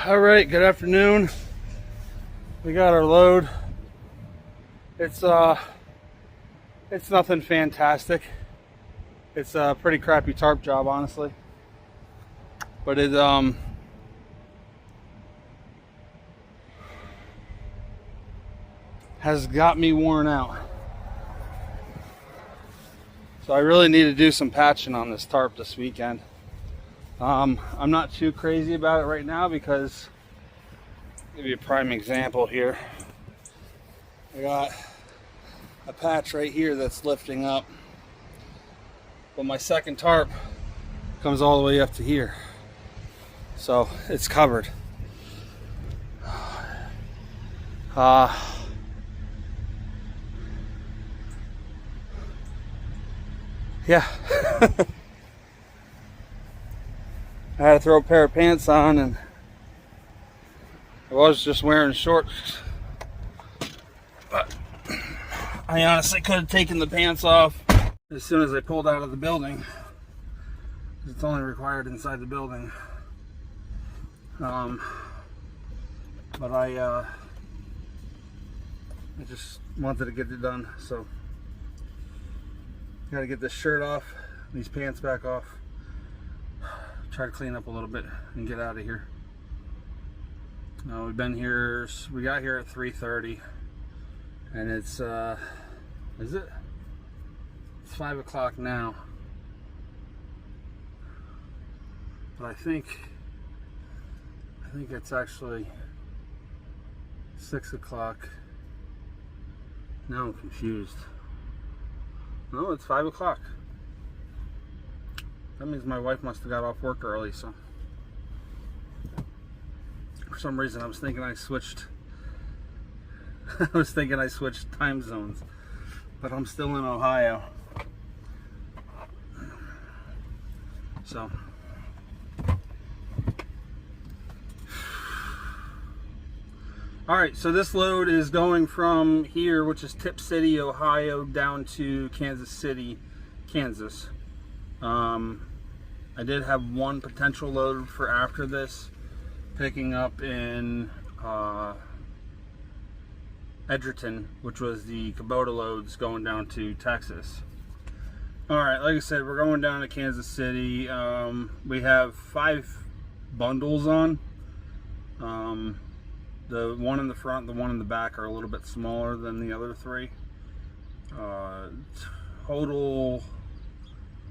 All right, good afternoon. We got our load. It's nothing fantastic. It's a pretty crappy tarp job, honestly. But it has got me worn out. So I really need to do some patching on this tarp this weekend. I'm not too crazy about it right now because I'll give you a prime example here. I got a patch right here that's lifting up, but my second tarp comes all the way up to here, so it's covered. Yeah. I had to throw a pair of pants on, and I was just wearing shorts. But I honestly could have taken the pants off as soon as I pulled out of the building. It's only required inside the building. But I just wanted to get it done, so got to get this shirt off, these pants back off. Try to clean up a little bit and get out of here. We've been here, we got here at 3:30, and it's is it? It's 5 o'clock now. But I think it's actually 6 o'clock. Now I'm confused. No, it's 5 o'clock. That means my wife must have got off work early, so for some reason I was thinking I switched time zones, but I'm still in Ohio. So alright, so this load is going from here, which is Tipp City, Ohio, down to Kansas City, Kansas. I did have one potential load for after this, picking up in Edgerton, which was the Kubota loads going down to Texas. Alright, like I said, we're going down to Kansas City. We have 5 bundles on. The one in the front, the one in the back are a little bit smaller than the other 3. Total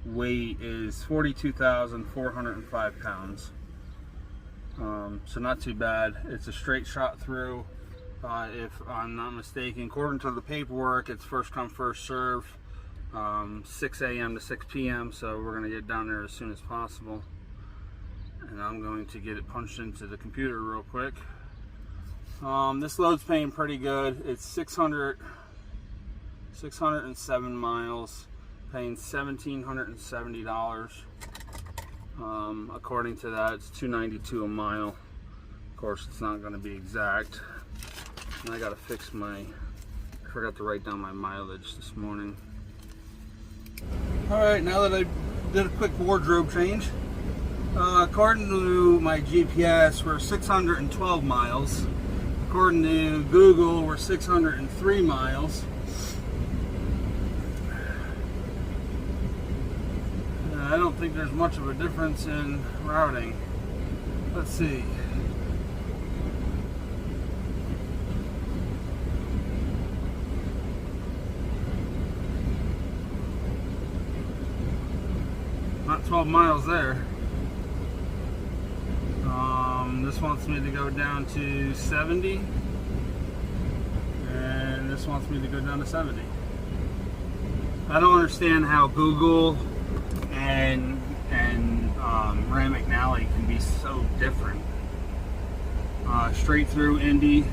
weight is 42,405 pounds. So not too bad. It's a straight shot through. If I'm not mistaken, according to the paperwork, it's first come, first serve. 6 a.m. to 6 p.m. So we're going to get down there as soon as possible. And I'm going to get it punched into the computer real quick. This load's paying pretty good. It's 607 miles, paying $1,770. According to that, it's $292 a mile. Of course, it's not going to be exact. And I got to fix I forgot to write down my mileage this morning. Alright, now that I did a quick wardrobe change, according to my GPS, we're 612 miles. According to Google, we're 603 miles. I don't think there's much of a difference in routing. Let's see. Not 12 miles there. This wants me to go down to 70, and this wants me to go down to 70. I don't understand how Google and Ram McNally can be so different. Straight through Indy.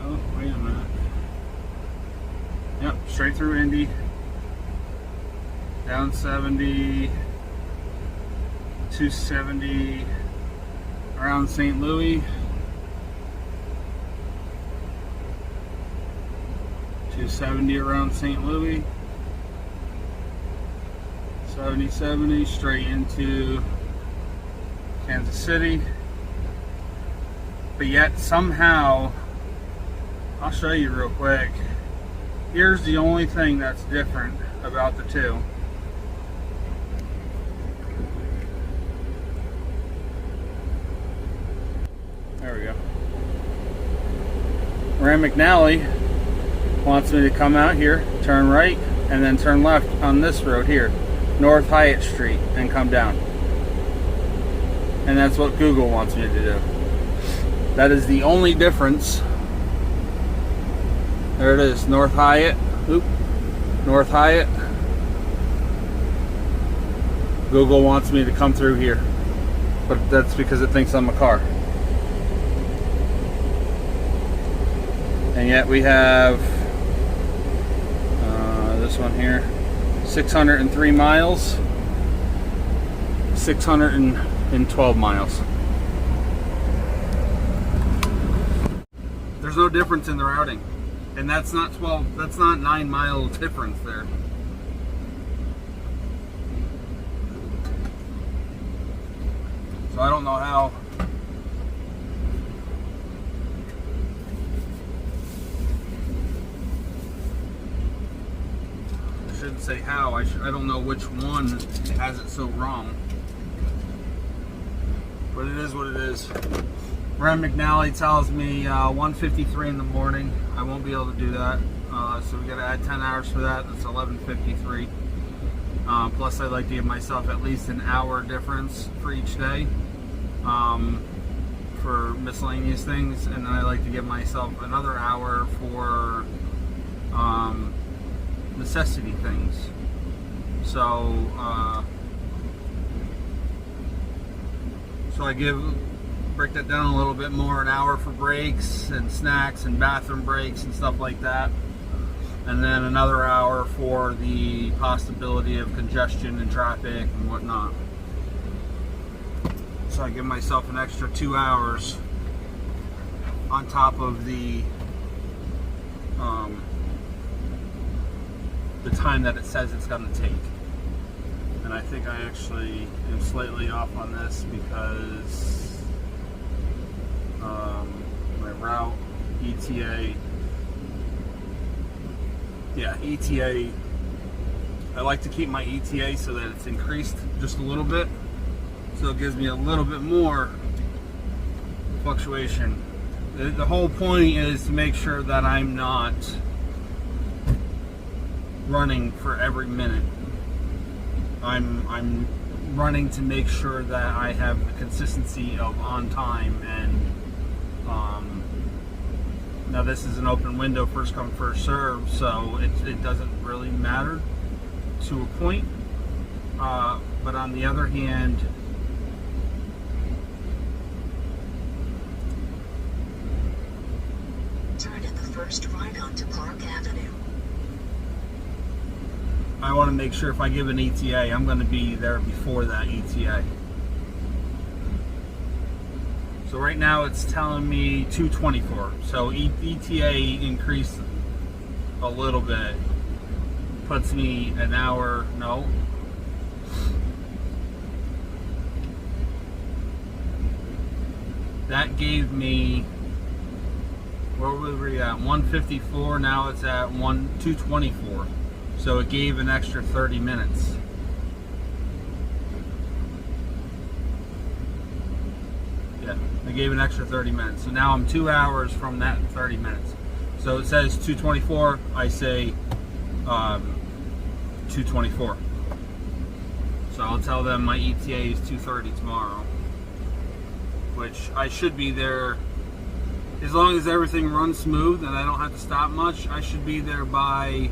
Oh, wait a minute. Yep, straight through Indy. Down 70, 270 around St. Louis, 270 around St. Louis, 70 straight into Kansas City. But yet somehow, I'll show you real quick. Here's the only thing that's different about the two. There we go. Rand McNally wants me to come out here, turn right, and then turn left on this road here, North Hyatt Street, and come down. And that's what Google wants me to do. That is the only difference. There it is, North Hyatt. Oop. North Hyatt. Google wants me to come through here, but that's because it thinks I'm a car. And yet we have this one here, 603 miles, 612 miles. There's no difference in the routing. And that's not 12, that's not 9 mile difference there. So I don't know how. I shouldn't say how, I don't know which one has it so wrong. But it is what it is. Rand McNally tells me 1:53 in the morning. I won't be able to do that. So we got to add 10 hours for that. That's 11:53. Plus, I'd like to give myself at least an hour difference for each day for miscellaneous things, and then I like to give myself another hour for necessity things. So, I break that down a little bit more, an hour for breaks and snacks and bathroom breaks and stuff like that, and then another hour for the possibility of congestion and traffic and whatnot. So I give myself an extra 2 hours on top of the time that it says it's going to take. And I think I actually am slightly off on this because my route, ETA, ETA, I like to keep my ETA so that it's increased just a little bit, so it gives me a little bit more fluctuation. The whole point is to make sure that I'm not running for every minute. I'm running to make sure that I have the consistency of on time, and now this is an open window, first come first serve, so it doesn't really matter to a point, but on the other hand, turn at the first right onto Park Avenue. I want to make sure if I give an ETA, I'm going to be there before that ETA. So right now it's telling me 224. So ETA increased a little bit. Puts me an hour, no. That gave me, where were we at? 154, now it's at 224. So it gave an extra 30 minutes. Yeah, it gave an extra 30 minutes. So now I'm 2 hours from that 30 minutes. So it says 224, I say 224. So I'll tell them my ETA is 2:30 tomorrow, which I should be there, as long as everything runs smooth and I don't have to stop much, I should be there by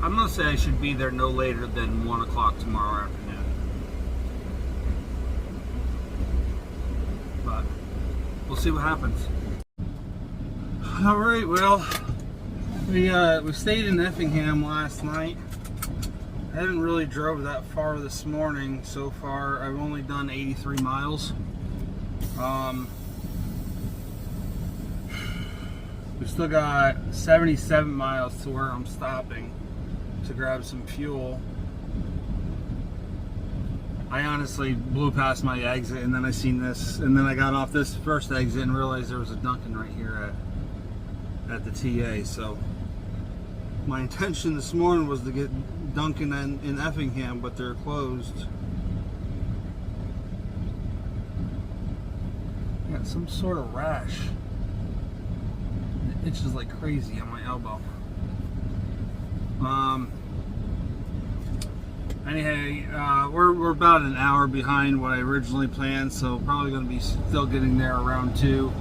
I'm going to say I should be there no later than 1 o'clock tomorrow afternoon. But we'll see what happens. Alright, well, we stayed in Effingham last night. I haven't really drove that far this morning so far. I've only done 83 miles. We still got 77 miles to where I'm stopping to grab some fuel. I honestly blew past my exit and then I seen this, and then I got off this first exit and realized there was a Dunkin' right here at the TA. So my intention this morning was to get Dunkin' in Effingham, but they're closed. I got some sort of rash. It itches like crazy on my elbow. Anyhow, we're about an hour behind what I originally planned, so probably going to be still getting there around 2,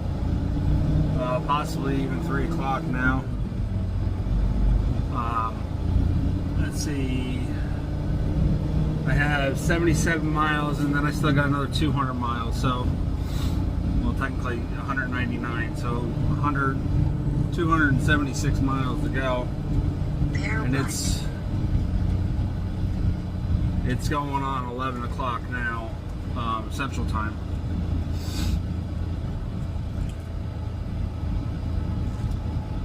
possibly even 3 o'clock now. Let's see, I have 77 miles and then I still got another 200 miles, so, well, technically 199, so 276 miles to go. And it's going on 11 o'clock now, Central Time.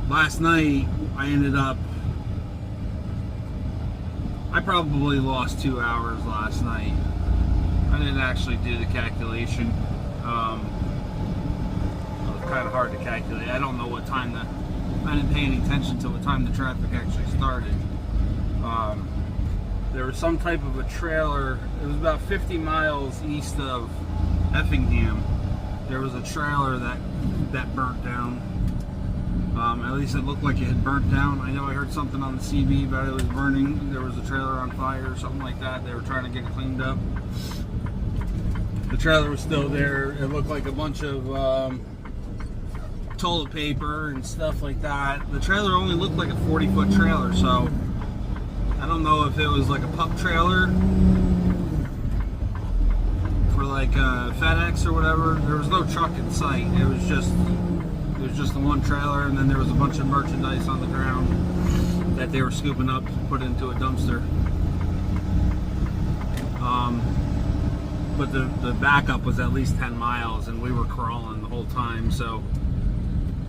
Last night, I probably lost 2 hours last night. I didn't actually do the calculation. It was kind of hard to calculate. I don't know what time I didn't pay any attention to what time the traffic actually started. There was some type of a trailer. It was about 50 miles east of Effingham. There was a trailer that burnt down. At least it looked like it had burnt down. I know I heard something on the CB about it was burning. There was a trailer on fire or something like that. They were trying to get it cleaned up. The trailer was still there. It looked like a bunch of toilet paper and stuff like that. The trailer only looked like a 40-foot trailer, so I don't know if it was like a pup trailer for like FedEx or whatever. There was no truck in sight. It was just the one trailer, and then there was a bunch of merchandise on the ground that they were scooping up to put into a dumpster. But the backup was at least 10 miles, and we were crawling the whole time. So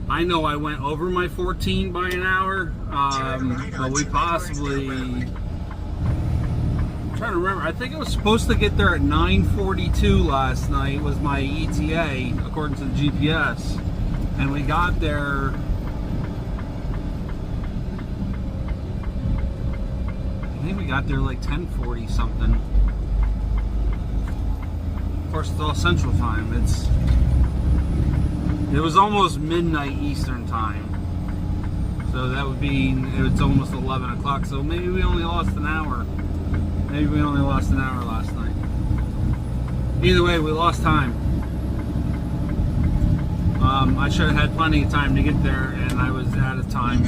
I know I went over my 14 by an hour, but we possibly, I'm trying to remember, I think it was supposed to get there at 9:42 last night was my ETA, according to the GPS, and we got there, I think we got there like 10:40 something. Of course, it's all Central Time. It was almost midnight Eastern Time, so that would be, it's almost 11 o'clock, so maybe we only lost an hour. Maybe we only lost an hour last night. Either way, we lost time. I should have had plenty of time to get there, and I was out of time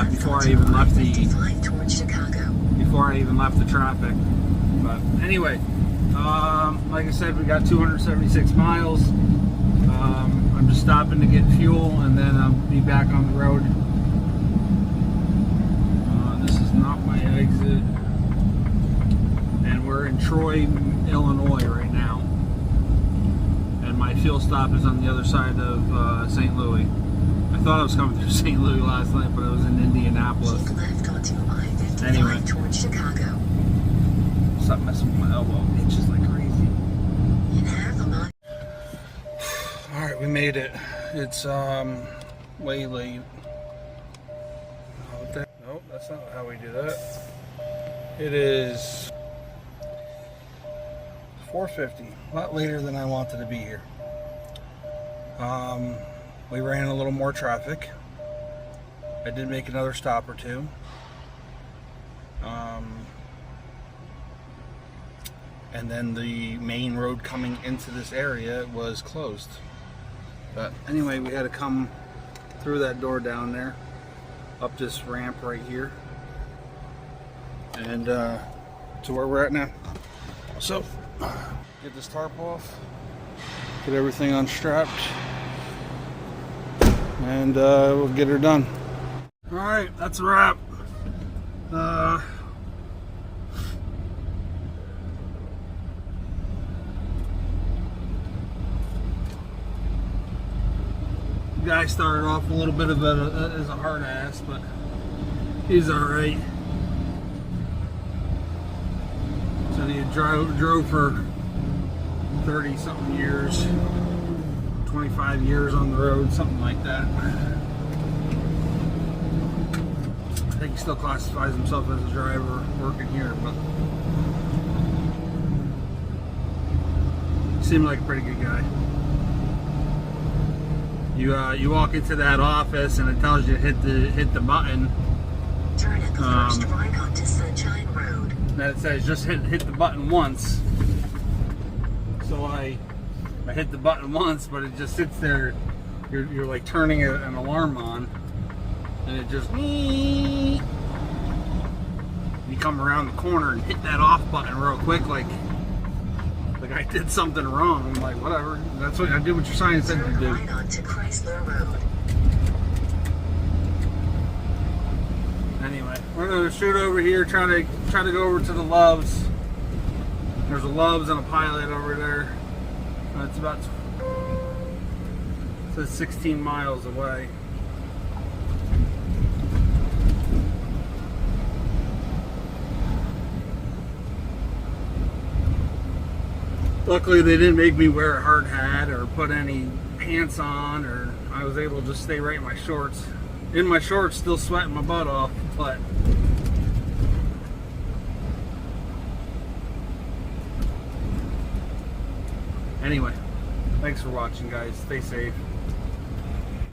before I even left the traffic. But anyway, like I said, we got 276 miles. I'm just stopping to get fuel, and then I'll be back on the road. This is not my exit, and we're in Troy, Illinois right now, and my fuel stop is on the other side of St. Louis. I thought I was coming through St. Louis last night, but I was in Indianapolis. Keep left onto I-55 Anyway, towards Chicago. stop messing with my elbow. It's just like crazy. In half a mile. Alright, we made it. It's way late. Nope, that's not how we do that. It is 4:50. A lot later than I wanted to be here. We ran a little more traffic. I did make another stop or two. And then the main road coming into this area was closed. But anyway, we had to come through that door down there, up this ramp right here, and to where we're at now. So, get this tarp off, get everything unstrapped, and we'll get her done. Alright, that's a wrap. guy started off a little bit of as a hard ass, but he's all right. So he drove for 30 something years, 25 years on the road, something like that. I think he still classifies himself as a driver working here, but he seemed like a pretty good guy. You walk into that office and it tells you to hit the button. Turn at the first right onto Sunshine Road. Then it says just hit the button once. So I hit the button once, but it just sits there. You're like turning an alarm on, and it just you come around the corner and hit that off button real quick, like I did something wrong. I'm like, whatever. That's what I did. What your sign said to do. Right onto Chrysler Road. Anyway, we're gonna shoot over here. Try to go over to the Loves. There's a Loves and a Pilot over there. It's about, it says 16 miles away. Luckily they didn't make me wear a hard hat or put any pants on, or I was able to just stay right in my shorts. In my shorts, still sweating my butt off, but anyway, thanks for watching, guys. Stay safe.